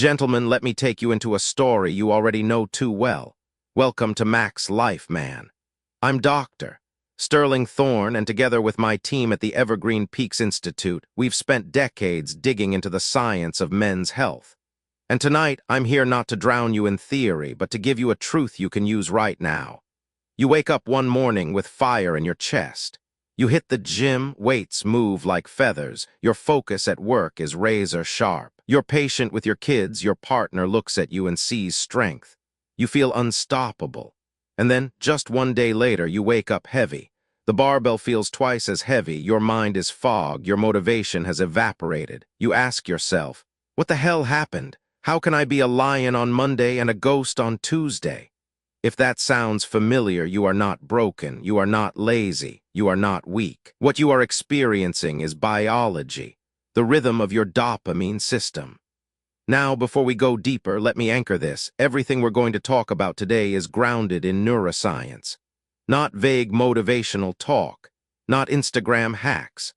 Gentlemen, let me take you into a story you already know too well. Welcome to Mac's Life, man. I'm Dr. Sterling Thorne, and together with my team at the Evergreen Peaks Institute, we've spent decades digging into the science of men's health. And tonight, I'm here not to drown you in theory, but to give you a truth you can use right now. You wake up one morning with fire in your chest. You hit the gym, weights move like feathers, your focus at work is razor sharp. You're patient with your kids, your partner looks at you and sees strength. You feel unstoppable. And then, just one day later, you wake up heavy. The barbell feels twice as heavy, your mind is fogged, your motivation has evaporated. You ask yourself, what the hell happened? How can I be a lion on Monday and a ghost on Tuesday? If that sounds familiar, you are not broken, you are not lazy, you are not weak. What you are experiencing is biology, the rhythm of your dopamine system. Now, before we go deeper, let me anchor this. Everything we're going to talk about today is grounded in neuroscience. Not vague motivational talk, not Instagram hacks.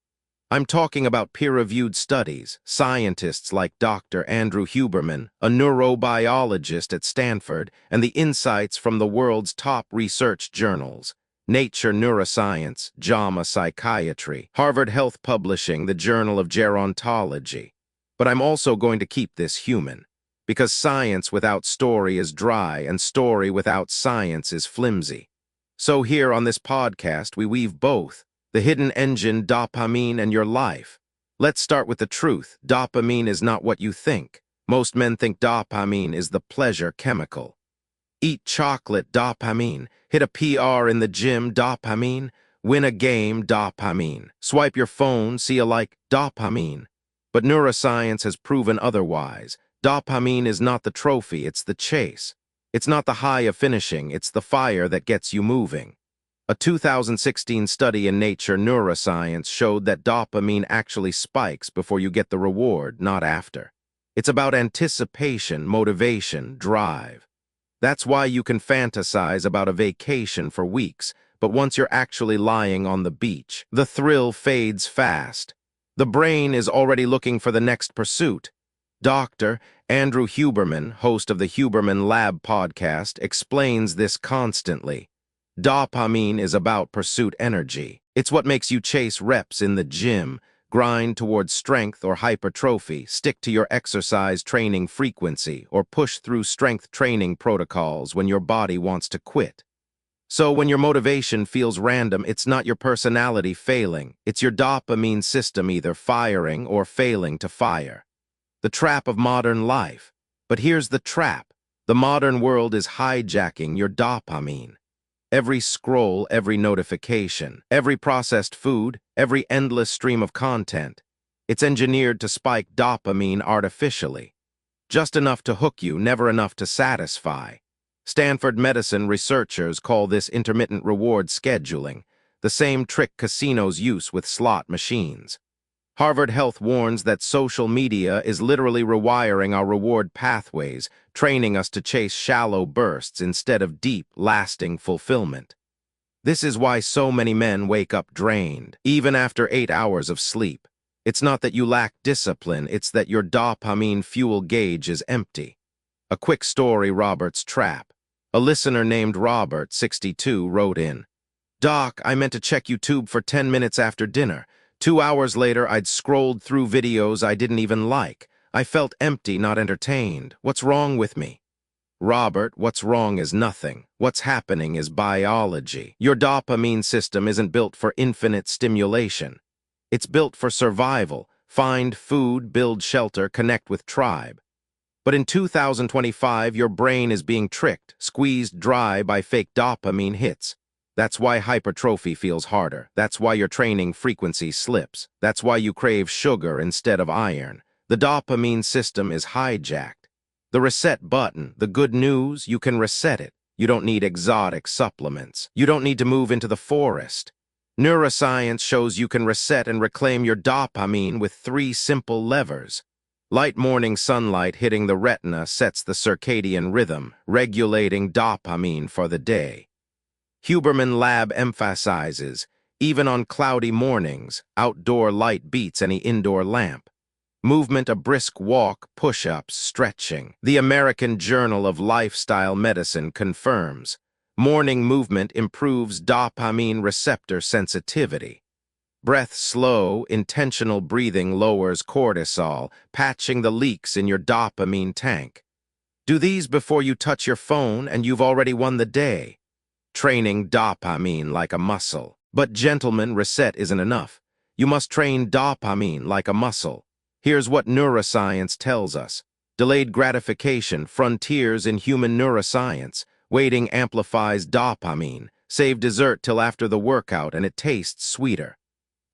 I'm talking about peer-reviewed studies, scientists like Dr. Andrew Huberman, a neurobiologist at Stanford, and the insights from the world's top research journals: Nature Neuroscience, JAMA Psychiatry, Harvard Health Publishing, the Journal of Gerontology. But I'm also going to keep this human, because science without story is dry and story without science is flimsy. So here on this podcast, we weave both, the hidden engine, dopamine, and your life. Let's start with the truth. Dopamine is not what you think. Most men think dopamine is the pleasure chemical. Eat chocolate, dopamine. Hit a PR in the gym, dopamine. Win a game, dopamine. Swipe your phone, see a like, dopamine. But neuroscience has proven otherwise. Dopamine is not the trophy, it's the chase. It's not the high of finishing, it's the fire that gets you moving. A 2016 study in Nature Neuroscience showed that dopamine actually spikes before you get the reward, not after. It's about anticipation, motivation, drive. That's why you can fantasize about a vacation for weeks, but once you're actually lying on the beach, the thrill fades fast. The brain is already looking for the next pursuit. Dr. Andrew Huberman, host of the Huberman Lab podcast, explains this constantly. Dopamine is about pursuit energy. It's what makes you chase reps in the gym, grind towards strength or hypertrophy, stick to your exercise training frequency, or push through strength training protocols when your body wants to quit. So when your motivation feels random, it's not your personality failing. It's your dopamine system either firing or failing to fire. The trap of modern life. But here's the trap. The modern world is hijacking your dopamine. Every scroll, every notification, every processed food, every endless stream of content. It's engineered to spike dopamine artificially. Just enough to hook you, never enough to satisfy. Stanford medicine researchers call this intermittent reward scheduling, the same trick casinos use with slot machines. Harvard Health warns that social media is literally rewiring our reward pathways, training us to chase shallow bursts instead of deep, lasting fulfillment. This is why so many men wake up drained, even after 8 hours of sleep. It's not that you lack discipline, it's that your dopamine fuel gauge is empty. A quick story: Robert's trap. A listener named Robert, 62, wrote in, "Doc, I meant to check YouTube for 10 minutes after dinner. 2 hours later, I'd scrolled through videos I didn't even like. I felt empty, not entertained. What's wrong with me?" Robert, what's wrong is nothing. What's happening is biology. Your dopamine system isn't built for infinite stimulation. It's built for survival. Find food, build shelter, connect with tribe. But in 2025, your brain is being tricked, squeezed dry by fake dopamine hits. That's why hypertrophy feels harder. That's why your training frequency slips. That's why you crave sugar instead of iron. The dopamine system is hijacked. The reset button, the good news, you can reset it. You don't need exotic supplements. You don't need to move into the forest. Neuroscience shows you can reset and reclaim your dopamine with 3 simple levers. Light morning sunlight hitting the retina sets the circadian rhythm, regulating dopamine for the day. Huberman Lab emphasizes, even on cloudy mornings, outdoor light beats any indoor lamp. Movement, a brisk walk, push-ups, stretching. The American Journal of Lifestyle Medicine confirms. Morning movement improves dopamine receptor sensitivity. Breath slow, intentional breathing lowers cortisol, patching the leaks in your dopamine tank. Do these before you touch your phone and you've already won the day. Training dopamine like a muscle. But gentlemen, reset isn't enough. You must train dopamine like a muscle. Here's what neuroscience tells us. Delayed gratification, frontiers in human neuroscience. Waiting amplifies dopamine. Save dessert till after the workout and it tastes sweeter.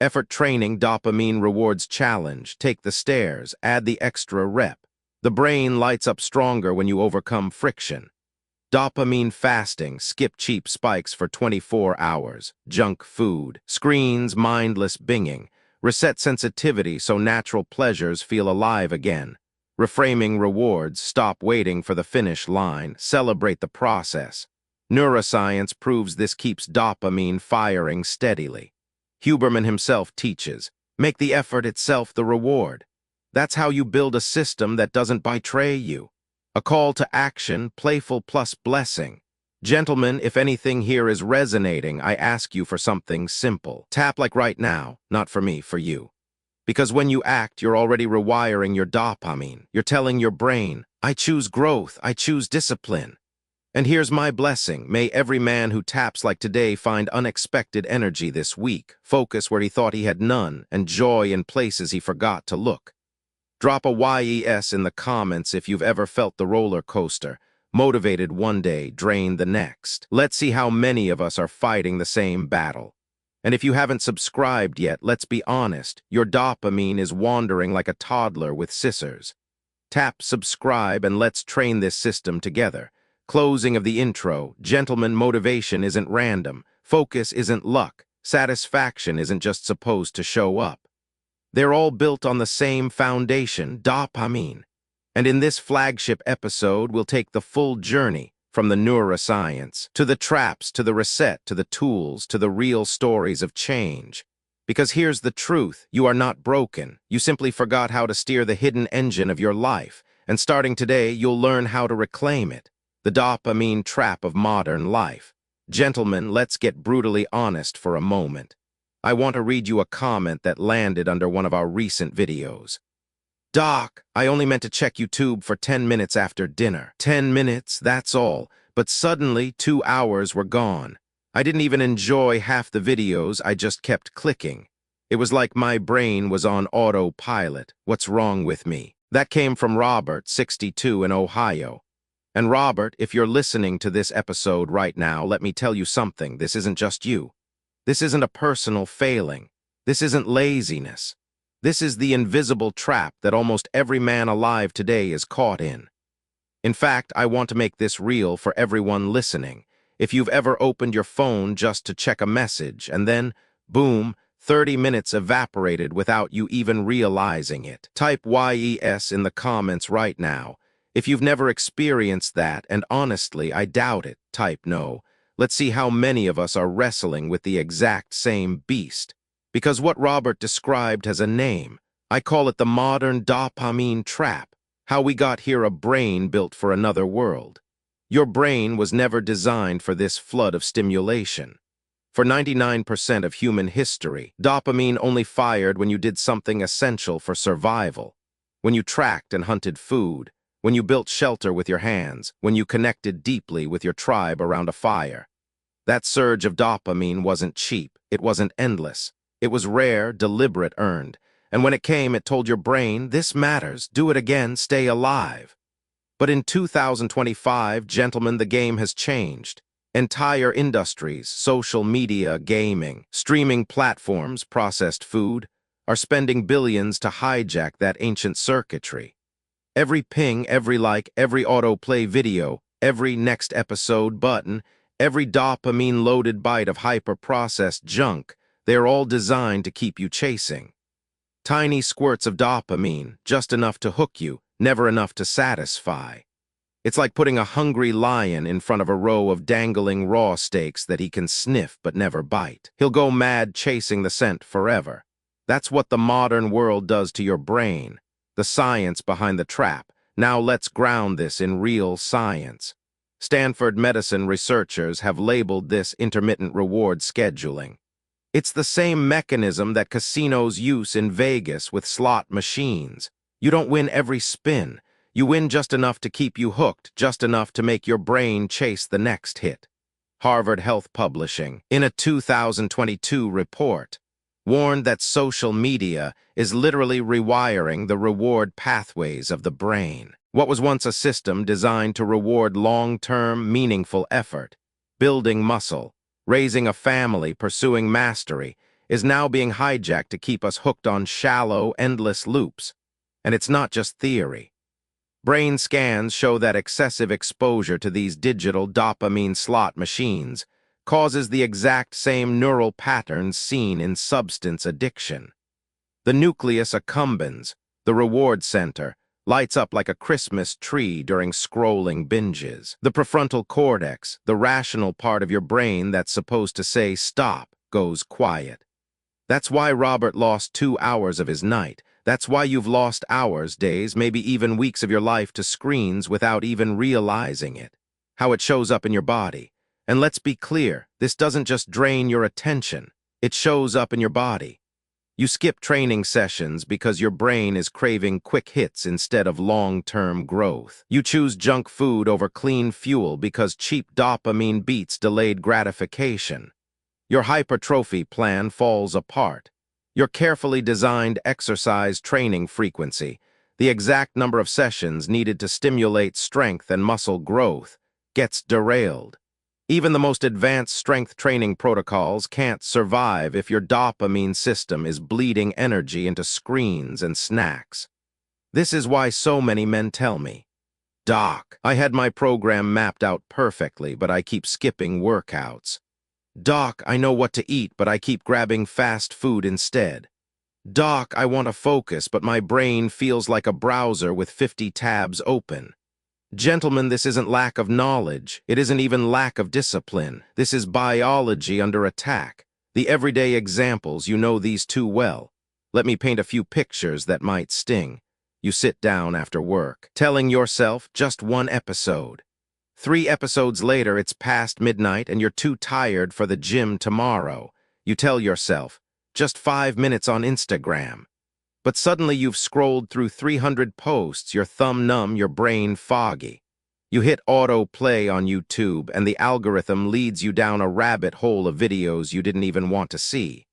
Effort training, dopamine rewards challenge. Take the stairs, add the extra rep. The brain lights up stronger when you overcome friction. Dopamine fasting, skip cheap spikes for 24 hours. Junk food, screens, mindless binging. Reset sensitivity so natural pleasures feel alive again. Reframing rewards, stop waiting for the finish line, celebrate the process. Neuroscience proves this keeps dopamine firing steadily. Huberman himself teaches, make the effort itself the reward. That's how you build a system that doesn't betray you. A call to action, playful plus blessing. Gentlemen, if anything here is resonating, I ask you for something simple. Tap like right now, not for me, for you. Because when you act, you're already rewiring your dopamine. You're telling your brain, I choose growth, I choose discipline. And here's my blessing. May every man who taps like today find unexpected energy this week, focus where he thought he had none, and joy in places he forgot to look. Drop a YES in the comments if you've ever felt the roller coaster, motivated one day, drained the next. Let's see how many of us are fighting the same battle. And if you haven't subscribed yet, let's be honest, your dopamine is wandering like a toddler with scissors. Tap subscribe and let's train this system together. Closing of the intro, gentlemen, motivation isn't random, focus isn't luck, satisfaction isn't just supposed to show up. They're all built on the same foundation, dopamine. And in this flagship episode, we'll take the full journey, from the neuroscience, to the traps, to the reset, to the tools, to the real stories of change. Because here's the truth, you are not broken, you simply forgot how to steer the hidden engine of your life, and starting today, you'll learn how to reclaim it. The dopamine trap of modern life. Gentlemen, let's get brutally honest for a moment. I want to read you a comment that landed under one of our recent videos. Doc, I only meant to check YouTube for 10 minutes after dinner. 10 minutes, that's all. But suddenly, 2 hours were gone. I didn't even enjoy half the videos, I just kept clicking. It was like my brain was on autopilot. What's wrong with me? That came from Robert, 62, in Ohio. And Robert, if you're listening to this episode right now, let me tell you something. This isn't just you. This isn't a personal failing. This isn't laziness. This is the invisible trap that almost every man alive today is caught in. In fact, I want to make this real for everyone listening. If you've ever opened your phone just to check a message and then, boom, 30 minutes evaporated without you even realizing it. Type YES in the comments right now. If you've never experienced that, and honestly, I doubt it, type no. Let's see how many of us are wrestling with the exact same beast. Because what Robert described has a name. I call it the modern dopamine trap. How we got here, a brain built for another world. Your brain was never designed for this flood of stimulation. For 99% of human history, dopamine only fired when you did something essential for survival. When you tracked and hunted food. When you built shelter with your hands, when you connected deeply with your tribe around a fire. That surge of dopamine wasn't cheap, it wasn't endless. It was rare, deliberate, earned. And when it came, it told your brain, this matters, do it again, stay alive. But in 2025, gentlemen, the game has changed. Entire industries, social media, gaming, streaming platforms, processed food, are spending billions to hijack that ancient circuitry. Every ping, every like, every autoplay video, every next episode button, every dopamine-loaded bite of hyper-processed junk, they're all designed to keep you chasing. Tiny squirts of dopamine, just enough to hook you, never enough to satisfy. It's like putting a hungry lion in front of a row of dangling raw steaks that he can sniff but never bite. He'll go mad chasing the scent forever. That's what the modern world does to your brain. the science behind the trap. Now let's ground this in real science. Stanford medicine researchers have labeled this intermittent reward scheduling. It's the same mechanism that casinos use in Vegas with slot machines. You don't win every spin. You win just enough to keep you hooked, just enough to make your brain chase the next hit. Harvard Health Publishing, in a 2022 report, warned that social media is literally rewiring the reward pathways of the brain. What was once a system designed to reward long-term, meaningful effort, building muscle, raising a family, pursuing mastery, is now being hijacked to keep us hooked on shallow, endless loops. And it's not just theory. Brain scans show that excessive exposure to these digital dopamine slot machines causes the exact same neural patterns seen in substance addiction. The nucleus accumbens, the reward center, lights up like a Christmas tree during scrolling binges. The prefrontal cortex, the rational part of your brain that's supposed to say stop, goes quiet. That's why Robert lost 2 hours of his night. That's why you've lost hours, days, maybe even weeks of your life to screens without even realizing it. How it shows up in your body. And let's be clear, this doesn't just drain your attention. It shows up in your body. You skip training sessions because your brain is craving quick hits instead of long-term growth. You choose junk food over clean fuel because cheap dopamine beats delayed gratification. Your hypertrophy plan falls apart. Your carefully designed exercise training frequency, the exact number of sessions needed to stimulate strength and muscle growth, gets derailed. Even the most advanced strength training protocols can't survive if your dopamine system is bleeding energy into screens and snacks. This is why so many men tell me, "Doc, I had my program mapped out perfectly, but I keep skipping workouts. Doc, I know what to eat, but I keep grabbing fast food instead. Doc, I want to focus, but my brain feels like a browser with 50 tabs open." Gentlemen, this isn't lack of knowledge. It isn't even lack of discipline. This is biology under attack. The everyday examples, you know these too well. Let me paint a few pictures that might sting. You sit down after work, telling yourself just one episode. 3 episodes later, it's past midnight and you're too tired for the gym tomorrow. You tell yourself, just 5 minutes on Instagram. But suddenly you've scrolled through 300 posts, your thumb numb, your brain foggy. You hit auto-play on YouTube and the algorithm leads you down a rabbit hole of videos you didn't even want to see.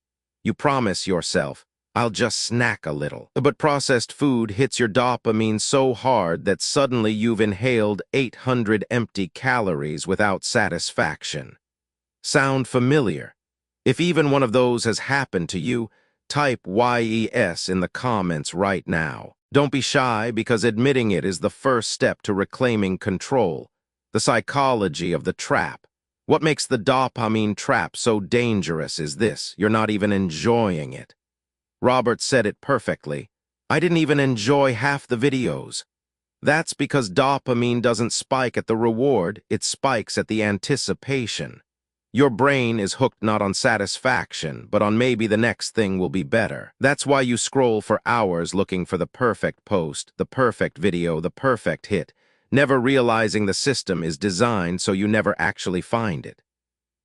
You promise yourself, I'll just snack a little. But processed food hits your dopamine so hard that suddenly you've inhaled 800 empty calories without satisfaction. Sound familiar? If even one of those has happened to you, type YES in the comments right now. Don't be shy, because admitting it is the first step to reclaiming control. The psychology of the trap. What makes the dopamine trap so dangerous is this: you're not even enjoying it. Robert said it perfectly. I didn't even enjoy half the videos. That's because dopamine doesn't spike at the reward, it spikes at the anticipation. Your brain is hooked not on satisfaction, but on maybe the next thing will be better. That's why you scroll for hours looking for the perfect post, the perfect video, the perfect hit, never realizing the system is designed so you never actually find it.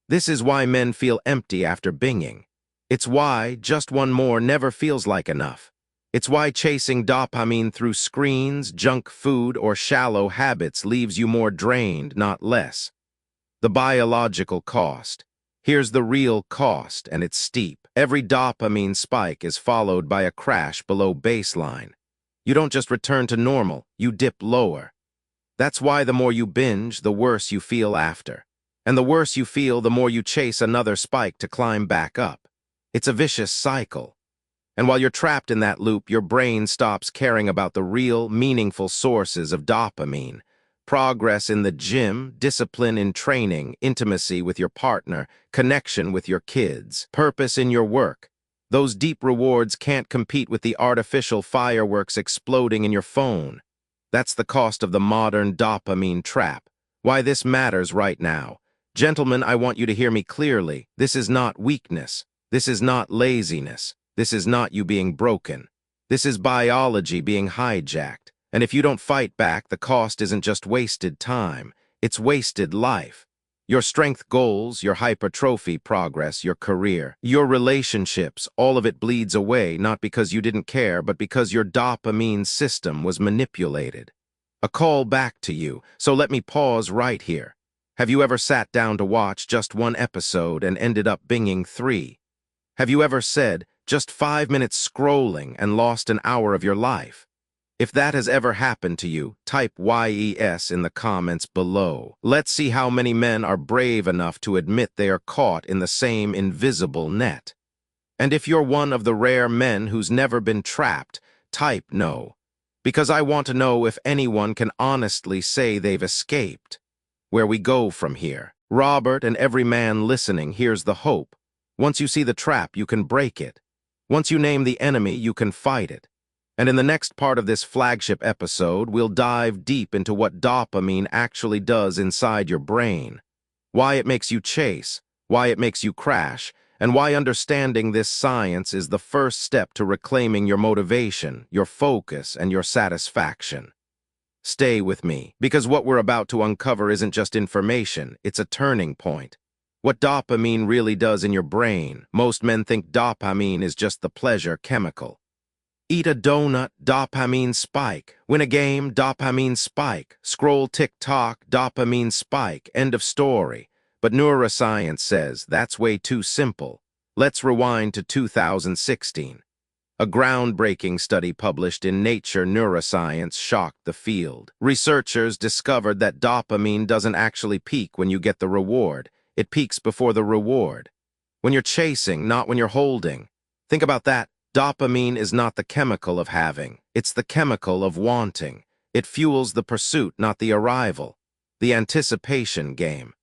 This is why men feel empty after binging. It's why just one more never feels like enough. It's why chasing dopamine through screens, junk food, or shallow habits leaves you more drained, not less. The biological cost. Here's the real cost, and it's steep. Every dopamine spike is followed by a crash below baseline. You don't just return to normal, you dip lower. That's why the more you binge, the worse you feel after. And the worse you feel, the more you chase another spike to climb back up. It's a vicious cycle. And while you're trapped in that loop, your brain stops caring about the real, meaningful sources of dopamine. Progress in the gym, discipline in training, intimacy with your partner, connection with your kids, purpose in your work. Those deep rewards can't compete with the artificial fireworks exploding in your phone. That's the cost of the modern dopamine trap. Why this matters right now. Gentlemen, I want you to hear me clearly. This is not weakness. This is not laziness. This is not you being broken. This is biology being hijacked. And if you don't fight back, the cost isn't just wasted time, it's wasted life. Your strength goals, your hypertrophy progress, your career, your relationships, all of it bleeds away, not because you didn't care, but because your dopamine system was manipulated. A call back to you, so let me pause right here. Have you ever sat down to watch just one episode and ended up binging 3? Have you ever said, just 5 minutes scrolling and lost an hour of your life? If that has ever happened to you, type YES in the comments below. Let's see how many men are brave enough to admit they are caught in the same invisible net. And if you're one of the rare men who's never been trapped, type no. Because I want to know if anyone can honestly say they've escaped. Where we go from here. Robert and every man listening, here's the hope. Once you see the trap, you can break it. Once you name the enemy, you can fight it. And in the next part of this flagship episode, we'll dive deep into what dopamine actually does inside your brain, why it makes you chase, why it makes you crash, and why understanding this science is the first step to reclaiming your motivation, your focus, and your satisfaction. Stay with me, because what we're about to uncover isn't just information, it's a turning point. What dopamine really does in your brain. Most men think dopamine is just the pleasure chemical. Eat a donut, dopamine spike. Win a game, dopamine spike. Scroll TikTok, dopamine spike. End of story. But neuroscience says that's way too simple. Let's rewind to 2016. A groundbreaking study published in Nature Neuroscience shocked the field. Researchers discovered that dopamine doesn't actually peak when you get the reward. It peaks before the reward. When you're chasing, not when you're holding. Think about that. Dopamine is not the chemical of having, it's the chemical of wanting. It fuels the pursuit, not the arrival. The anticipation game.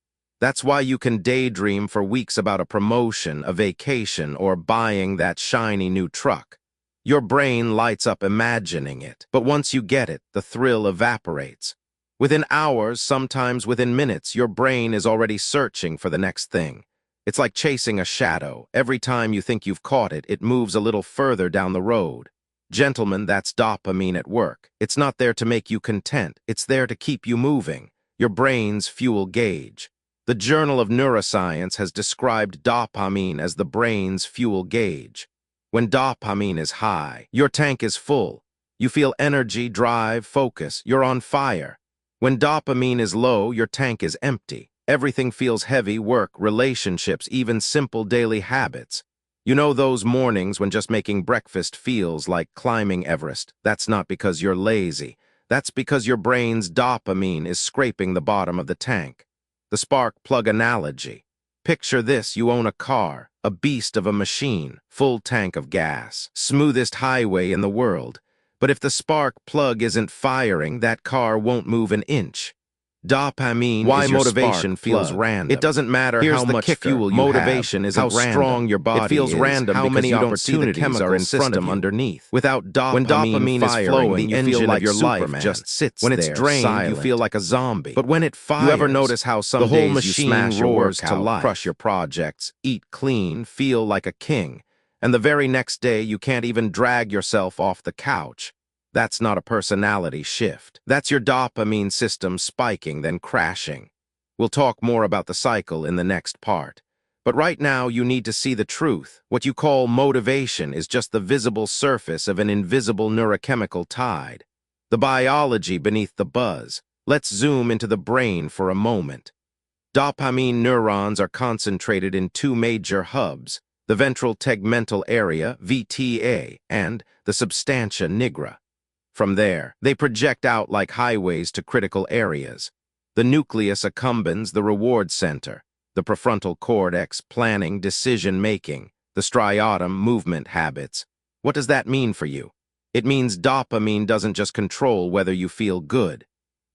That's why you can daydream for weeks about a promotion, a vacation, or buying that shiny new truck. Your brain lights up imagining it, but once you get it, the thrill evaporates. Within hours, sometimes within minutes, your brain is already searching for the next thing. It's like chasing a shadow. Every time you think you've caught it, it moves a little further down the road. Gentlemen, that's dopamine at work. It's not there to make you content. It's there to keep you moving. Your brain's fuel gauge. The Journal of Neuroscience has described dopamine as the brain's fuel gauge. When dopamine is high, your tank is full. You feel energy, drive, focus. You're on fire. When dopamine is low, your tank is empty. Everything feels heavy, work, relationships, even simple daily habits. You know those mornings when just making breakfast feels like climbing Everest. That's not because you're lazy. That's because your brain's dopamine is scraping the bottom of the tank. The spark plug analogy. Picture this, you own a car, a beast of a machine, full tank of gas, smoothest highway in the world. But if the spark plug isn't firing, that car won't move an inch. Dopamine Why is your motivation spark feels plug. random. It doesn't matter Here's how the much kicker. fuel you Motivation have, isn't how random. strong your body It feels is, random how because many you don't see the opportunities chemical are in system front of you. underneath. Without When dopamine is firing, flowing, the you feel engine like of your life Superman. just sits When it's there, drained, silent. you feel like a zombie. But when it fires, You ever notice how some the whole days machine you smash your roars to workout, life, crush your projects, eat clean, feel like a king, and the very next day you can't even drag yourself off the couch. That's not a personality shift. That's your dopamine system spiking, then crashing. We'll talk more about the cycle in the next part. But right now, you need to see the truth. What you call motivation is just the visible surface of an invisible neurochemical tide. The biology beneath the buzz. Let's zoom into the brain for a moment. Dopamine neurons are concentrated in two major hubs, the ventral tegmental area, VTA, and the substantia nigra. From there, they project out like highways to critical areas. The nucleus accumbens the reward center, the prefrontal cortex planning, decision-making, the striatum movement habits. What does that mean for you? It means dopamine doesn't just control whether you feel good.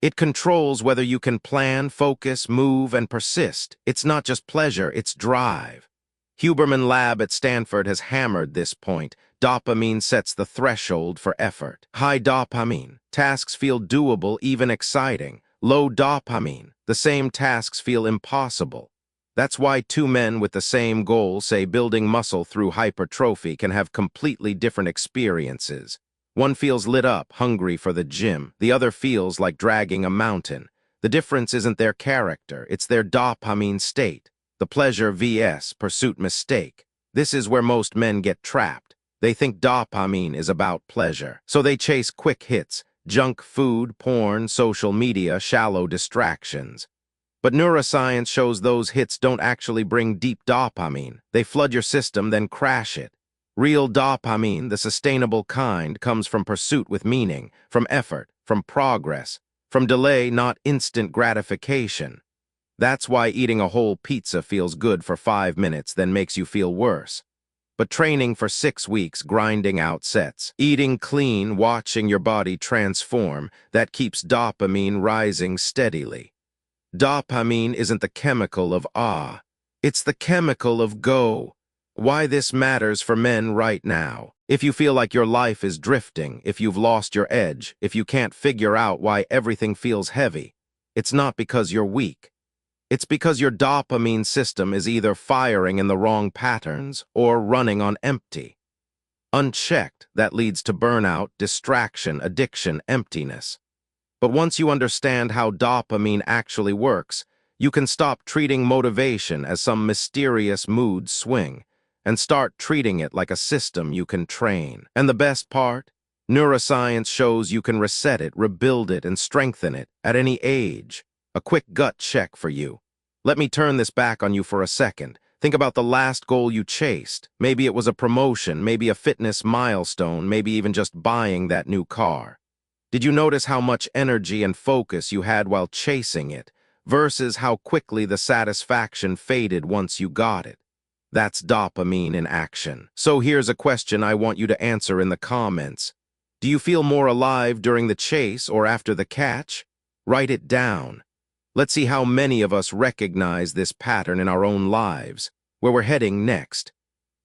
It controls whether you can plan, focus, move, and persist. It's not just pleasure, it's drive. Huberman Lab at Stanford has hammered this point. Dopamine sets the threshold for effort. High dopamine, tasks feel doable, even exciting. Low dopamine, the same tasks feel impossible. That's why two men with the same goal, say building muscle through hypertrophy, can have completely different experiences. One feels lit up, hungry for the gym. The other feels like dragging a mountain. The difference isn't their character, it's their dopamine state. The pleasure vs. pursuit mistake. This is where most men get trapped. They think dopamine is about pleasure, so they chase quick hits, junk food, porn, social media, shallow distractions. But neuroscience shows those hits don't actually bring deep dopamine. They flood your system, then crash it. Real dopamine, the sustainable kind, comes from pursuit with meaning, from effort, from progress, from delay, not instant gratification. That's why eating a whole pizza feels good for 5 minutes, then makes you feel worse. But training for 6 weeks, grinding out sets, eating clean, watching your body transform, that keeps dopamine rising steadily. Dopamine isn't the chemical of ah, it's the chemical of go. Why this matters for men right now. If you feel like your life is drifting, if you've lost your edge, if you can't figure out why everything feels heavy, it's not because you're weak. It's because your dopamine system is either firing in the wrong patterns or running on empty. Unchecked, that leads to burnout, distraction, addiction, emptiness. But once you understand how dopamine actually works, you can stop treating motivation as some mysterious mood swing and start treating it like a system you can train. And the best part? Neuroscience shows you can reset it, rebuild it, and strengthen it at any age. A quick gut check for you. Let me turn this back on you for a second. Think about the last goal you chased. Maybe it was a promotion, maybe a fitness milestone, maybe even just buying that new car. Did you notice how much energy and focus you had while chasing it, versus how quickly the satisfaction faded once you got it? That's dopamine in action. So here's a question I want you to answer in the comments. Do you feel more alive during the chase or after the catch? Write it down. Let's see how many of us recognize this pattern in our own lives, where we're heading next.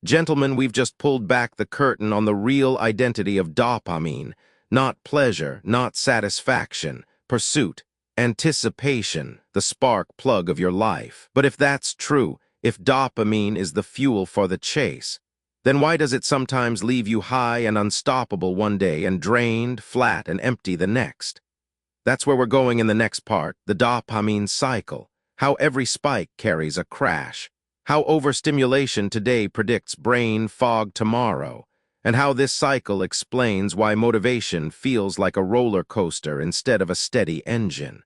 Gentlemen, we've just pulled back the curtain on the real identity of dopamine. Not pleasure, not satisfaction, pursuit, anticipation, the spark plug of your life. But if that's true, if dopamine is the fuel for the chase, then why does it sometimes leave you high and unstoppable one day and drained, flat, and empty the next? That's where we're going in the next part, the dopamine cycle, how every spike carries a crash, how overstimulation today predicts brain fog tomorrow, and how this cycle explains why motivation feels like a roller coaster instead of a steady engine.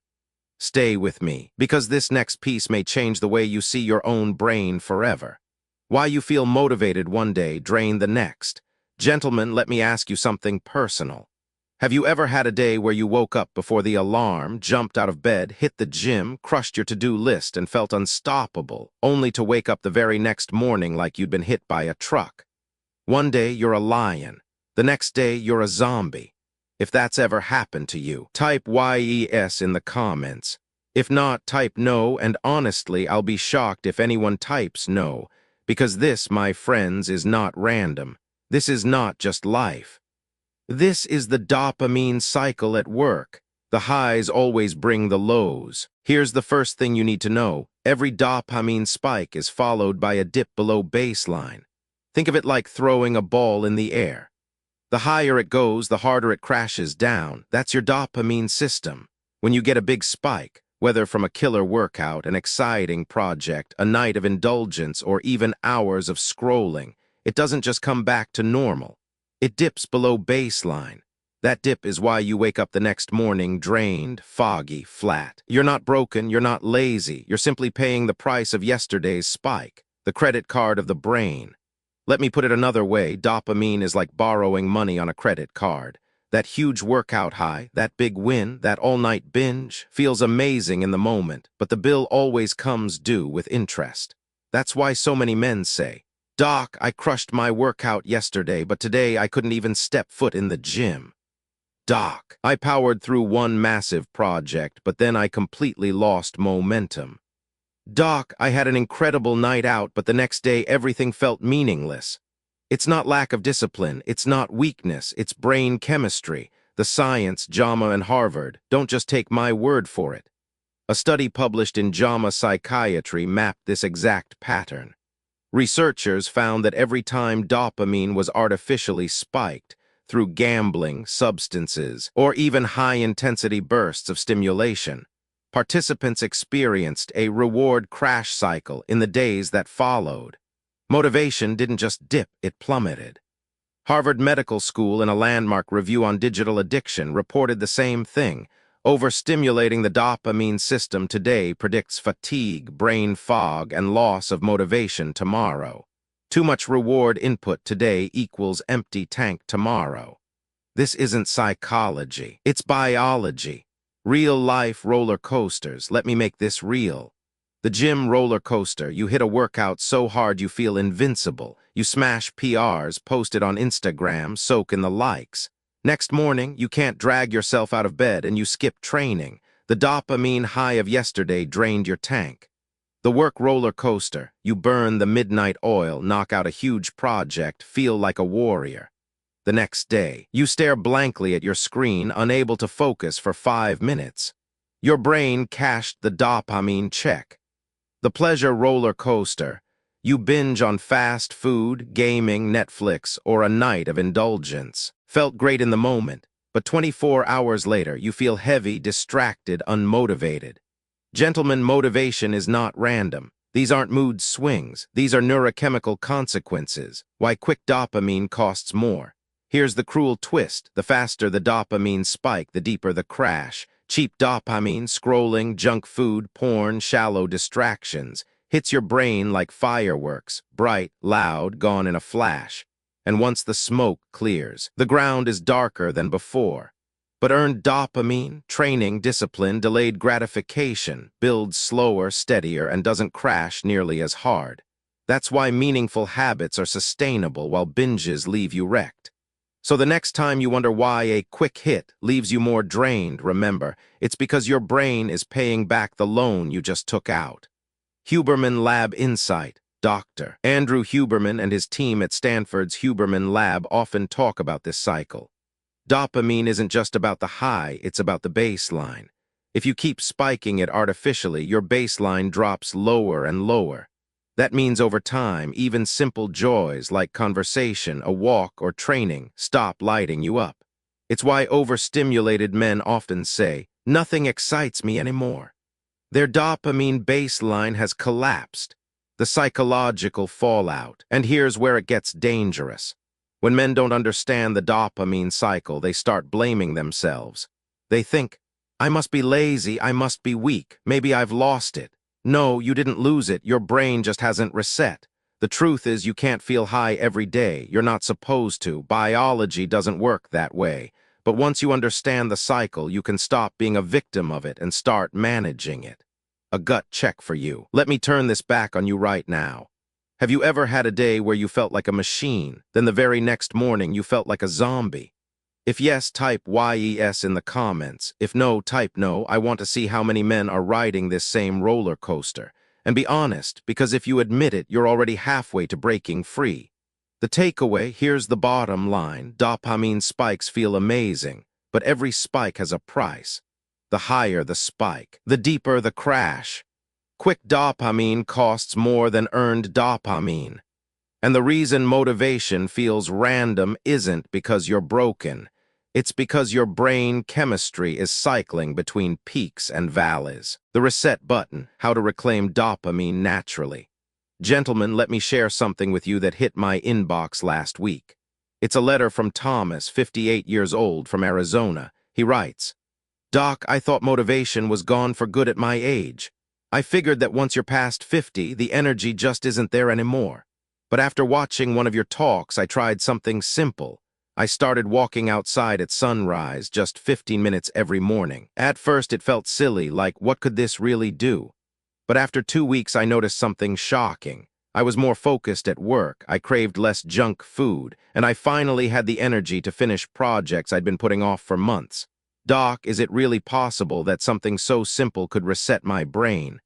Stay with me, because this next piece may change the way you see your own brain forever. Why you feel motivated one day, drained the next. Gentlemen, let me ask you something personal. Have you ever had a day where you woke up before the alarm, jumped out of bed, hit the gym, crushed your to-do list, and felt unstoppable, only to wake up the very next morning like you'd been hit by a truck? One day you're a lion, the next day you're a zombie. If that's ever happened to you, type YES in the comments. If not, type no, and honestly, I'll be shocked if anyone types no, because this, my friends, is not random. This is not just life. This is the dopamine cycle at work. The highs always bring the lows. Here's the first thing you need to know. Every dopamine spike is followed by a dip below baseline. Think of it like throwing a ball in the air. The higher it goes, the harder it crashes down. That's your dopamine system. When you get a big spike, whether from a killer workout, an exciting project, a night of indulgence, or even hours of scrolling, it doesn't just come back to normal. It dips below baseline. That dip is why you wake up the next morning drained, foggy, flat. You're not broken, you're not lazy, you're simply paying the price of yesterday's spike, the credit card of the brain. Let me put it another way, dopamine is like borrowing money on a credit card. That huge workout high, that big win, that all-night binge, feels amazing in the moment, but the bill always comes due with interest. That's why so many men say, "Doc, I crushed my workout yesterday, but today I couldn't even step foot in the gym. Doc, I powered through one massive project, but then I completely lost momentum. Doc, I had an incredible night out, but the next day everything felt meaningless." It's not lack of discipline, it's not weakness, it's brain chemistry. The science, JAMA and Harvard, don't just take my word for it. A study published in JAMA Psychiatry mapped this exact pattern. Researchers found that every time dopamine was artificially spiked, through gambling, substances, or even high-intensity bursts of stimulation. Participants experienced a reward crash cycle in the days that followed. Motivation didn't just dip, it plummeted. Harvard Medical School, in a landmark review on digital addiction, reported the same thing. Overstimulating the dopamine system today predicts fatigue, brain fog, and loss of motivation tomorrow. Too much reward input today equals empty tank tomorrow. This isn't psychology, it's biology. Real-life roller coasters, let me make this real. The gym roller coaster, you hit a workout so hard you feel invincible. You smash PRs, post it on Instagram, soak in the likes. Next morning, you can't drag yourself out of bed and you skip training. The dopamine high of yesterday drained your tank. The work roller coaster, you burn the midnight oil, knock out a huge project, feel like a warrior. The next day, you stare blankly at your screen, unable to focus for 5 minutes. Your brain cashed the dopamine check. The pleasure roller coaster, you binge on fast food, gaming, Netflix, or a night of indulgence. Felt great in the moment, but 24 hours later, you feel heavy, distracted, unmotivated. Gentlemen, motivation is not random. These aren't mood swings. These are neurochemical consequences. Why quick dopamine costs more. Here's the cruel twist. The faster the dopamine spike, the deeper the crash. Cheap dopamine, scrolling, junk food, porn, shallow distractions, hits your brain like fireworks, bright, loud, gone in a flash. And once the smoke clears, the ground is darker than before. But earned dopamine, training, discipline, delayed gratification, builds slower, steadier, and doesn't crash nearly as hard. That's why meaningful habits are sustainable while binges leave you wrecked. So the next time you wonder why a quick hit leaves you more drained, remember, it's because your brain is paying back the loan you just took out. Huberman Lab Insight. Dr. Andrew Huberman and his team at Stanford's Huberman Lab often talk about this cycle. Dopamine isn't just about the high, it's about the baseline. If you keep spiking it artificially, your baseline drops lower and lower. That means over time, even simple joys like conversation, a walk, or training stop lighting you up. It's why overstimulated men often say, "Nothing excites me anymore." Their dopamine baseline has collapsed. The psychological fallout. And here's where it gets dangerous. When men don't understand the dopamine cycle, they start blaming themselves. They think, "I must be lazy, I must be weak, maybe I've lost it." No, you didn't lose it, your brain just hasn't reset. The truth is you can't feel high every day, you're not supposed to. Biology doesn't work that way. But once you understand the cycle, you can stop being a victim of it and start managing it. A gut check for you. Let me turn this back on you right now. Have you ever had a day where you felt like a machine, then the very next morning you felt like a zombie? If yes, type YES in the comments. If no, type no. I want to see how many men are riding this same roller coaster. And be honest, because if you admit it, you're already halfway to breaking free. The takeaway, here's the bottom line. Dopamine spikes feel amazing, but every spike has a price. The higher the spike, the deeper the crash. Quick dopamine costs more than earned dopamine. And the reason motivation feels random isn't because you're broken. It's because your brain chemistry is cycling between peaks and valleys. The reset button, how to reclaim dopamine naturally. Gentlemen, let me share something with you that hit my inbox last week. It's a letter from Thomas, 58 years old, from Arizona. He writes, "Doc, I thought motivation was gone for good at my age. I figured that once you're past 50, the energy just isn't there anymore. But after watching one of your talks, I tried something simple. I started walking outside at sunrise, just 15 minutes every morning. At first, it felt silly, like, what could this really do? But after 2 weeks, I noticed something shocking. I was more focused at work, I craved less junk food, and I finally had the energy to finish projects I'd been putting off for months. Doc, is it really possible that something so simple could reset my brain?"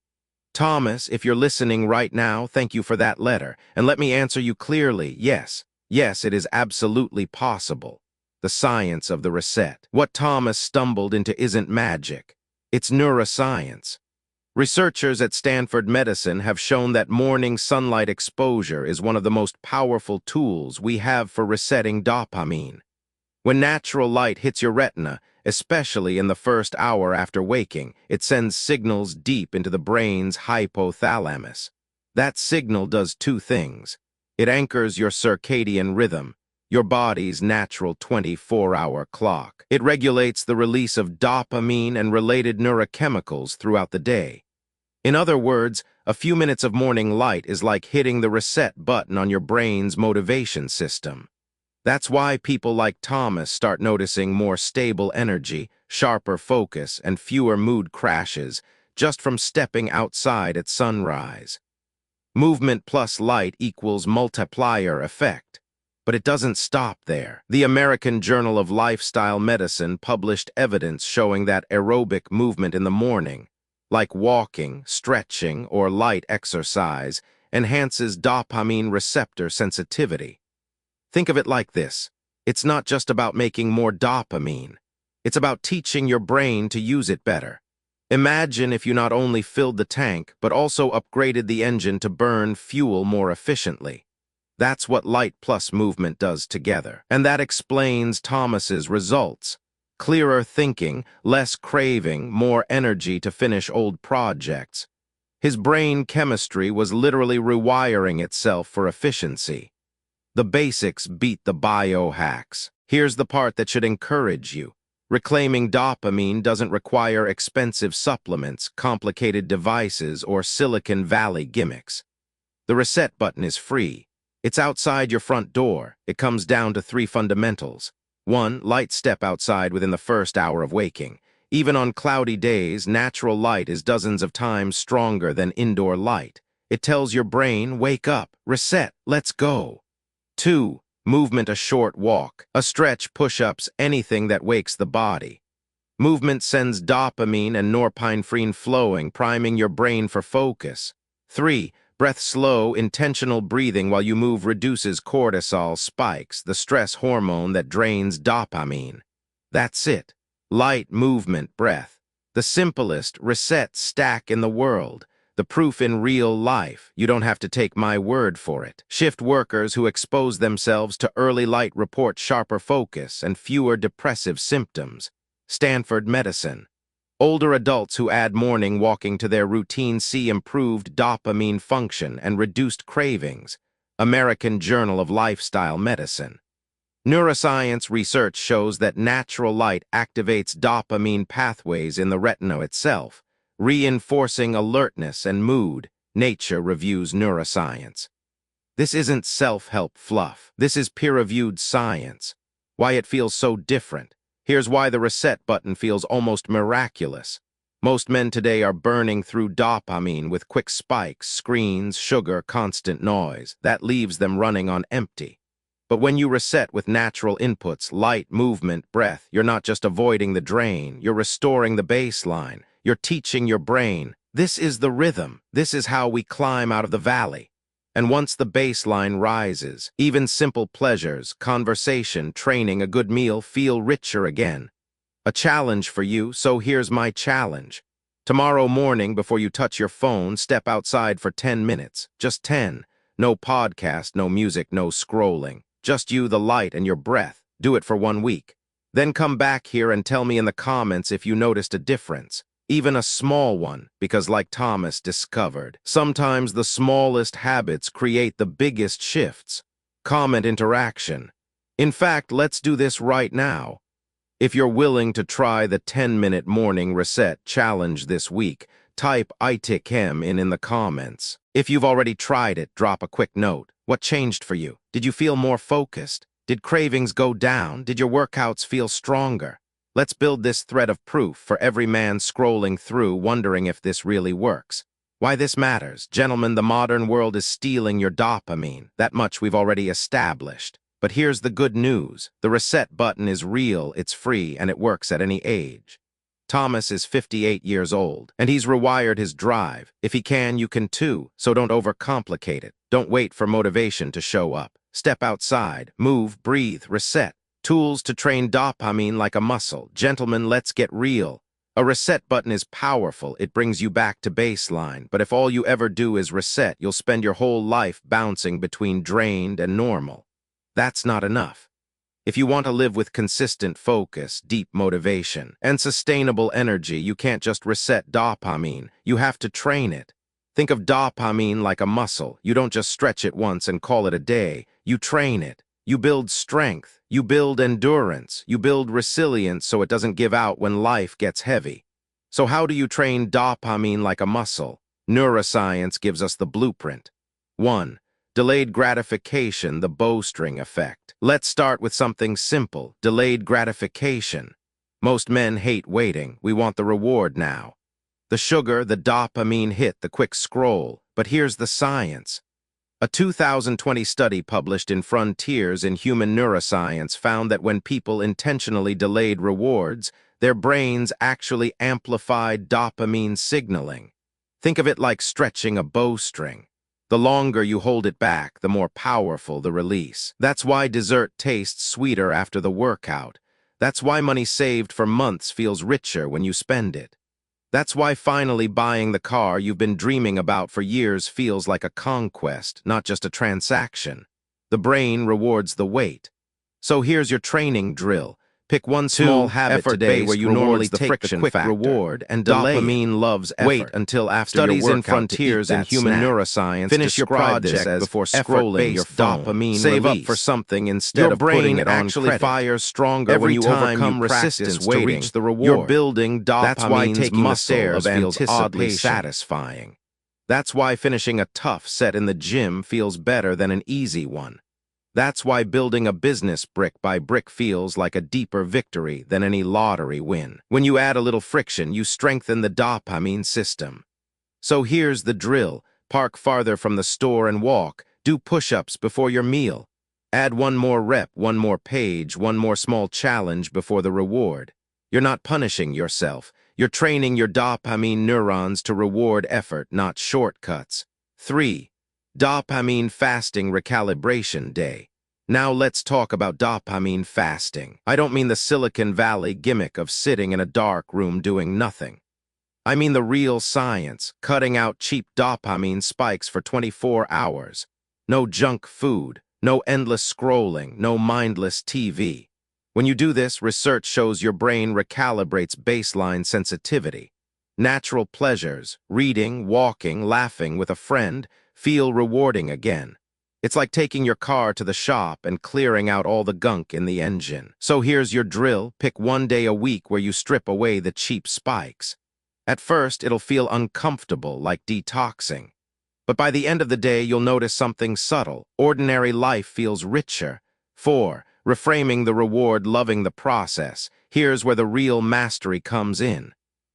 Thomas, if you're listening right now, thank you for that letter. And let me answer you clearly, yes. Yes, it is absolutely possible. The science of the reset. What Thomas stumbled into isn't magic. It's neuroscience. Researchers at Stanford Medicine have shown that morning sunlight exposure is one of the most powerful tools we have for resetting dopamine. When natural light hits your retina, especially in the first hour after waking, it sends signals deep into the brain's hypothalamus. That signal does two things. It anchors your circadian rhythm, your body's natural 24-hour clock. It regulates the release of dopamine and related neurochemicals throughout the day. In other words, a few minutes of morning light is like hitting the reset button on your brain's motivation system. That's why people like Thomas start noticing more stable energy, sharper focus, and fewer mood crashes just from stepping outside at sunrise. Movement plus light equals multiplier effect. But it doesn't stop there. The American Journal of Lifestyle Medicine published evidence showing that aerobic movement in the morning, like walking, stretching, or light exercise, enhances dopamine receptor sensitivity. Think of it like this. It's not just about making more dopamine. It's about teaching your brain to use it better. Imagine if you not only filled the tank, but also upgraded the engine to burn fuel more efficiently. That's what light plus movement does together. And that explains Thomas's results. Clearer thinking, less craving, more energy to finish old projects. His brain chemistry was literally rewiring itself for efficiency. The basics beat the biohacks. Here's the part that should encourage you. Reclaiming dopamine doesn't require expensive supplements, complicated devices, or Silicon Valley gimmicks. The reset button is free. It's outside your front door. It comes down to three fundamentals. 1. Light step outside within the first hour of waking. Even on cloudy days, natural light is dozens of times stronger than indoor light. It tells your brain, wake up, reset, let's go. 2. Movement, a short walk, a stretch, push-ups, anything that wakes the body. Movement sends dopamine and norepinephrine flowing, priming your brain for focus. 3. Breath slow, intentional breathing while you move reduces cortisol spikes, the stress hormone that drains dopamine. That's it. Light, movement, breath. The simplest reset stack in the world. The proof in real life. You don't have to take my word for it. Shift workers who expose themselves to early light report sharper focus and fewer depressive symptoms. Stanford Medicine. Older adults who add morning walking to their routine see improved dopamine function and reduced cravings. American Journal of Lifestyle Medicine. Neuroscience research shows that natural light activates dopamine pathways in the retina itself, reinforcing alertness and mood. Nature reviews neuroscience. This isn't self-help fluff. This is peer-reviewed science. Why it feels so different. Here's why the reset button feels almost miraculous. Most men today are burning through dopamine with quick spikes, screens, sugar, constant noise. That leaves them running on empty. But when you reset with natural inputs, light, movement, breath, you're not just avoiding the drain, you're restoring the baseline. You're teaching your brain, this is the rhythm, this is how we climb out of the valley. And once the baseline rises, even simple pleasures, conversation, training, a good meal feel richer again. A challenge for you, so here's my challenge. Tomorrow morning, before you touch your phone, step outside for 10 minutes. Just 10. No podcast, no music, no scrolling. Just you, the light, and your breath. Do it for 1 week. Then come back here and tell me in the comments if you noticed a difference. Even a small one, because like Thomas discovered, sometimes the smallest habits create the biggest shifts. Comment interaction. In fact, let's do this right now. If you're willing to try the 10-minute morning reset challenge this week, type ITICM in the comments. If you've already tried it, drop a quick note. What changed for you? Did you feel more focused? Did cravings go down? Did your workouts feel stronger? Let's build this thread of proof for every man scrolling through wondering if this really works. Why this matters. Gentlemen, the modern world is stealing your dopamine. That much we've already established. But here's the good news. The reset button is real, it's free, and it works at any age. Thomas is 58 years old, and he's rewired his drive. If he can, you can too, so don't overcomplicate it. Don't wait for motivation to show up. Step outside, move, breathe, reset. Tools to train dopamine like a muscle. Gentlemen, let's get real. A reset button is powerful. It brings you back to baseline. But if all you ever do is reset, you'll spend your whole life bouncing between drained and normal. That's not enough. If you want to live with consistent focus, deep motivation, and sustainable energy, you can't just reset dopamine. You have to train it. Think of dopamine like a muscle. You don't just stretch it once and call it a day. You train it. You build strength. You build endurance. You build resilience so it doesn't give out when life gets heavy. So how do you train dopamine like a muscle? Neuroscience gives us the blueprint. 1. Delayed gratification, the bowstring effect. Let's start with something simple, delayed gratification. Most men hate waiting. We want the reward now. The sugar, the dopamine hit, the quick scroll. But here's the science. A 2020 study published in Frontiers in Human Neuroscience found that when people intentionally delayed rewards, their brains actually amplified dopamine signaling. Think of it like stretching a bowstring. The longer you hold it back, the more powerful the release. That's why dessert tastes sweeter after the workout. That's why money saved for months feels richer when you spend it. That's why finally buying the car you've been dreaming about for years feels like a conquest, not just a transaction. The brain rewards the wait. So here's your training drill. Pick one small habit today where you normally take the quick reward and dopamine loves effort. Wait until after Studies your in workout Frontiers in Human Neuroscience Finish your project as before scrolling your phone. dopamine Save up release. for something instead Your of putting brain it on actually credit. fires stronger Every when you time overcome you resistance practice to waiting, reach the reward. You're building That's why dopamine's taking the muscle stairs of feels oddly anticipation. satisfying. That's why finishing a tough set in the gym feels better than an easy one. That's why building a business brick by brick feels like a deeper victory than any lottery win. When you add a little friction, you strengthen the dopamine system. So here's the drill. Park farther from the store and walk. Do push-ups before your meal. Add one more rep, one more page, one more small challenge before the reward. You're not punishing yourself. You're training your dopamine neurons to reward effort, not shortcuts. 3. Dopamine Fasting Recalibration Day. Now let's talk about dopamine fasting. I don't mean the Silicon Valley gimmick of sitting in a dark room doing nothing. I mean the real science, cutting out cheap dopamine spikes for 24 hours. No junk food, no endless scrolling, no mindless TV. When you do this, research shows your brain recalibrates baseline sensitivity. Natural pleasures, reading, walking, laughing with a friend, feel rewarding again. It's like taking your car to the shop and clearing out all the gunk in the engine. So here's your drill. Pick one day a week where you strip away the cheap spikes. At first, it'll feel uncomfortable, like detoxing. But by the end of the day, you'll notice something subtle. Ordinary life feels richer. 4. Reframing the reward, loving the process. Here's where the real mastery comes in.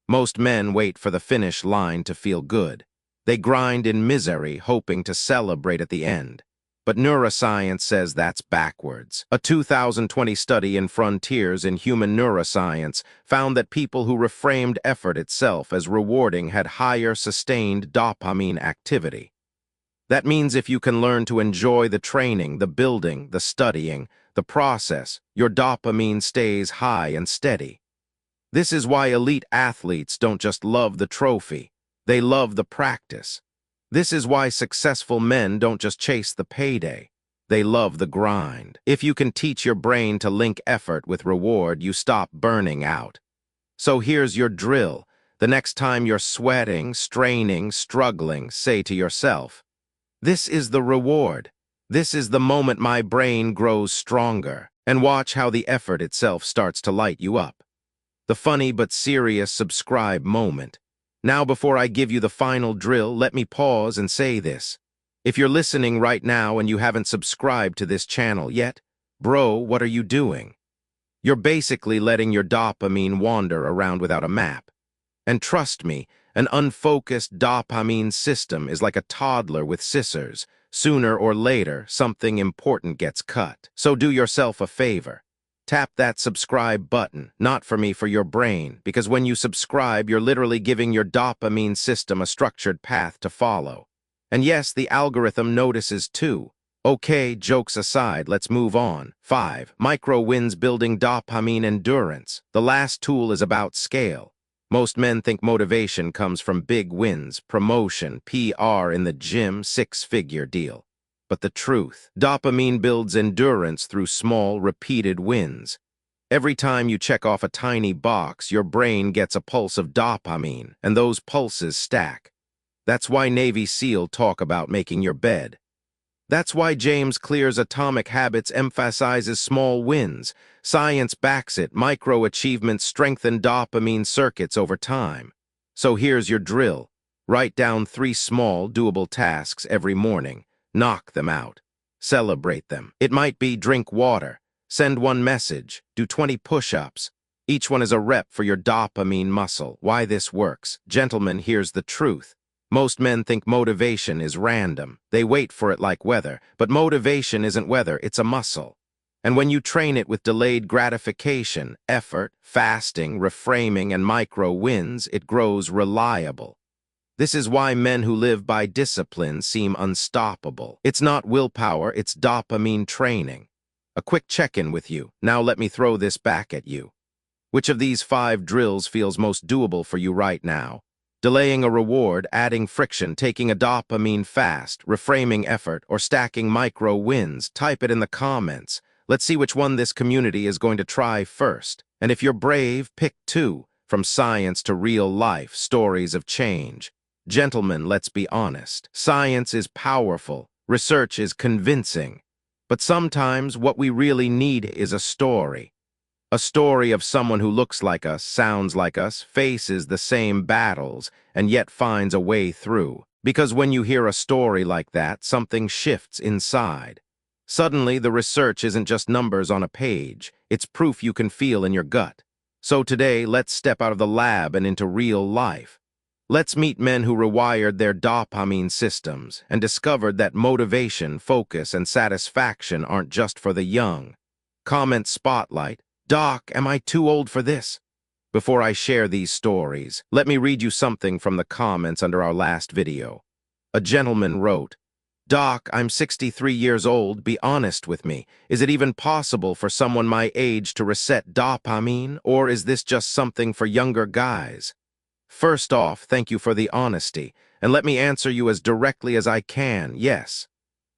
Most men wait for the finish line to feel good. They grind in misery, hoping to celebrate at the end. But neuroscience says that's backwards. A 2020 study in Frontiers in Human Neuroscience found that people who reframed effort itself as rewarding had higher sustained dopamine activity. That means if you can learn to enjoy the training, the building, the studying, the process, your dopamine stays high and steady. This is why elite athletes don't just love the trophy. They love the practice. This is why successful men don't just chase the payday. They love the grind. If you can teach your brain to link effort with reward, you stop burning out. So here's your drill. The next time you're sweating, straining, struggling, say to yourself, "This is the reward. This is the moment my brain grows stronger." And watch how the effort itself starts to light you up. The funny but serious subscribe moment. Now, before I give you the final drill, let me pause and say this. If you're listening right now and you haven't subscribed to this channel yet, bro, what are you doing? You're basically letting your dopamine wander around without a map. And trust me, an unfocused dopamine system is like a toddler with scissors. Sooner or later, something important gets cut. So do yourself a favor. Tap that subscribe button, not for me, for your brain, because when you subscribe, you're literally giving your dopamine system a structured path to follow. And yes, the algorithm notices too. Okay, jokes aside, let's move on. 5. Micro wins building dopamine endurance. The last tool is about scale. Most men think motivation comes from big wins, promotion, PR in the gym, six-figure deal. But the truth, dopamine builds endurance through small, repeated wins. Every time you check off a tiny box, your brain gets a pulse of dopamine, and those pulses stack. That's why Navy SEAL talk about making your bed. That's why James Clear's Atomic Habits emphasizes small wins. Science backs it. Micro-achievements strengthen dopamine circuits over time. So here's your drill. Write down 3 small, doable tasks every morning. Knock them out. Celebrate them. It might be drink water, send 1 message, do 20 push-ups. Each one is a rep for your dopamine muscle. Why this works? Gentlemen, here's the truth. Most men think motivation is random. They wait for it like weather, but motivation isn't weather, it's a muscle. And when you train it with delayed gratification, effort, fasting, reframing, and micro wins, it grows reliable. This is why men who live by discipline seem unstoppable. It's not willpower, it's dopamine training. A quick check-in with you. Now let me throw this back at you. Which of these 5 drills feels most doable for you right now? Delaying a reward, adding friction, taking a dopamine fast, reframing effort, or stacking micro wins? Type it in the comments. Let's see which one this community is going to try first. And if you're brave, pick 2. From science to real life, stories of change. Gentlemen, let's be honest. Science is powerful. Research is convincing. But sometimes what we really need is a story. A story of someone who looks like us, sounds like us, faces the same battles, and yet finds a way through. Because when you hear a story like that, something shifts inside. Suddenly, the research isn't just numbers on a page. It's proof you can feel in your gut. So today, let's step out of the lab and into real life. Let's meet men who rewired their dopamine systems and discovered that motivation, focus, and satisfaction aren't just for the young. Comment spotlight. Doc, am I too old for this? Before I share these stories, let me read you something from the comments under our last video. A gentleman wrote, Doc, I'm 63 years old, be honest with me. Is it even possible for someone my age to reset dopamine, or is this just something for younger guys? First off, thank you for the honesty, and let me answer you as directly as I can. Yes.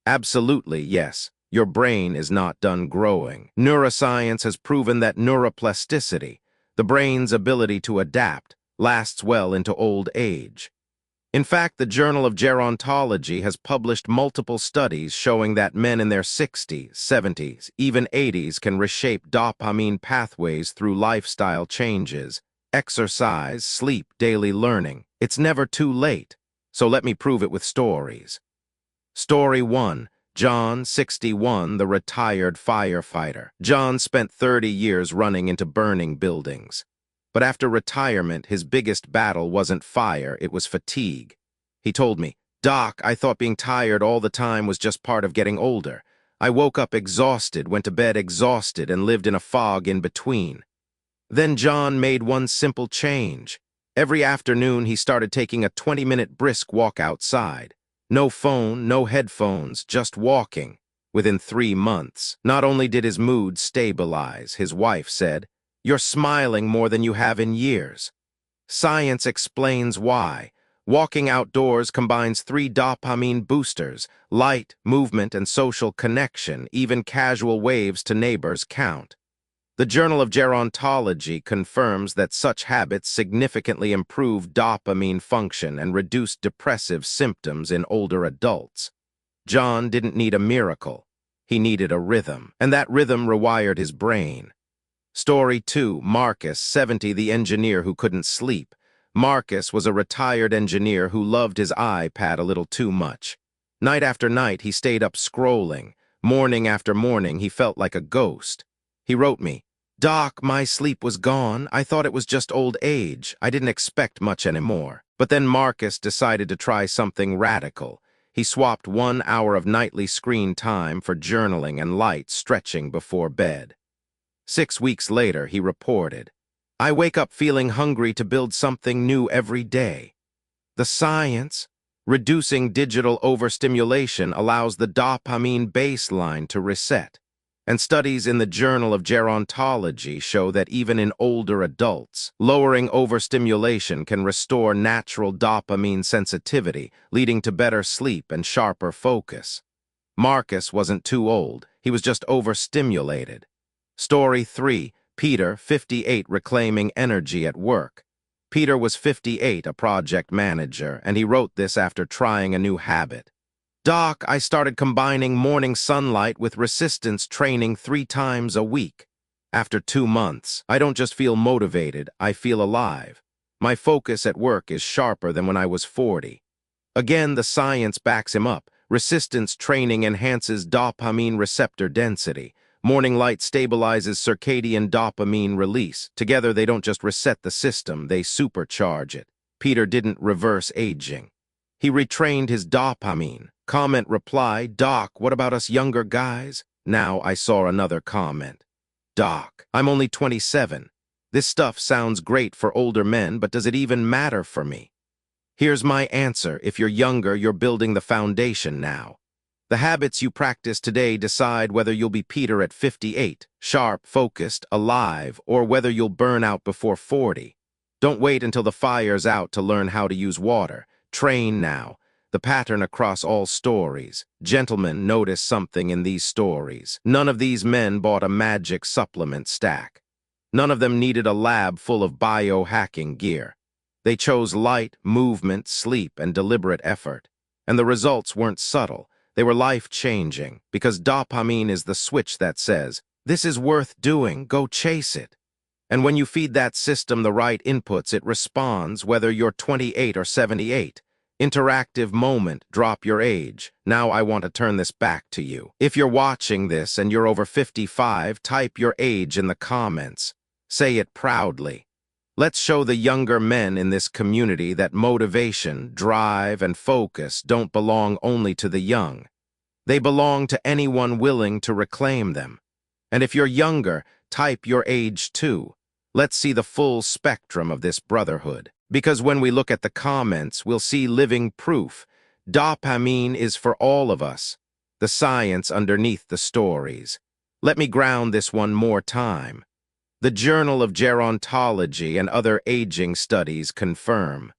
Absolutely yes. Your brain is not done growing. Neuroscience has proven that neuroplasticity, the brain's ability to adapt, lasts well into old age. In fact, the Journal of Gerontology has published multiple studies showing that men in their 60s, 70s, even 80s can reshape dopamine pathways through lifestyle changes, exercise, sleep, daily learning. It's never too late. So let me prove it with stories. Story 1. John, 61, the retired firefighter. John spent 30 years running into burning buildings. But after retirement, his biggest battle wasn't fire, it was fatigue. He told me, Doc, I thought being tired all the time was just part of getting older. I woke up exhausted, went to bed exhausted, and lived in a fog in between. Then John made one simple change. Every afternoon, he started taking a 20-minute brisk walk outside. No phone, no headphones, just walking. Within 3 months, not only did his mood stabilize, his wife said, You're smiling more than you have in years. Science explains why. Walking outdoors combines 3 dopamine boosters: light, movement, and social connection. Even casual waves to neighbors count. The Journal of Gerontology confirms that such habits significantly improve dopamine function and reduce depressive symptoms in older adults. John didn't need a miracle. He needed a rhythm, and that rhythm rewired his brain. Story 2. Marcus, 70, the engineer who couldn't sleep. Marcus was a retired engineer who loved his iPad a little too much. Night after night, he stayed up scrolling. Morning after morning, he felt like a ghost. He wrote me, Doc, my sleep was gone. I thought it was just old age. I didn't expect much anymore. But then Marcus decided to try something radical. He swapped 1 hour of nightly screen time for journaling and light stretching before bed. 6 weeks later, he reported, I wake up feeling hungry to build something new every day. The science, reducing digital overstimulation, allows the dopamine baseline to reset. And studies in the Journal of Gerontology show that even in older adults, lowering overstimulation can restore natural dopamine sensitivity, leading to better sleep and sharper focus. Marcus wasn't too old. He was just overstimulated. Story 3. Peter, 58, reclaiming energy at work. Peter was 58, a project manager, and he wrote this after trying a new habit. Doc, I started combining morning sunlight with resistance training 3 times a week. After 2 months, I don't just feel motivated, I feel alive. My focus at work is sharper than when I was 40. Again, the science backs him up. Resistance training enhances dopamine receptor density. Morning light stabilizes circadian dopamine release. Together, they don't just reset the system, they supercharge it. Peter didn't reverse aging. He retrained his dopamine. Comment reply, Doc, what about us younger guys? Now I saw another comment. Doc, I'm only 27. This stuff sounds great for older men, but does it even matter for me? Here's my answer. If you're younger, you're building the foundation now. The habits you practice today decide whether you'll be Peter at 58, sharp, focused, alive, or whether you'll burn out before 40. Don't wait until the fire's out to learn how to use water. Train now. The pattern across all stories. Gentlemen, notice something in these stories. None of these men bought a magic supplement stack. None of them needed a lab full of biohacking gear. They chose light, movement, sleep, and deliberate effort. And the results weren't subtle. They were life-changing, because dopamine is the switch that says, this is worth doing, go chase it. And when you feed that system the right inputs, it responds, whether you're 28 or 78. Interactive moment, drop your age. Now I want to turn this back to you. If you're watching this and you're over 55, type your age in the comments. Say it proudly. Let's show the younger men in this community that motivation, drive, and focus don't belong only to the young. They belong to anyone willing to reclaim them. And if you're younger, type your age too. Let's see the full spectrum of this brotherhood. Because when we look at the comments, we'll see living proof. Dopamine is for all of us. The science underneath the stories. Let me ground this one more time. The Journal of Gerontology and other aging studies confirm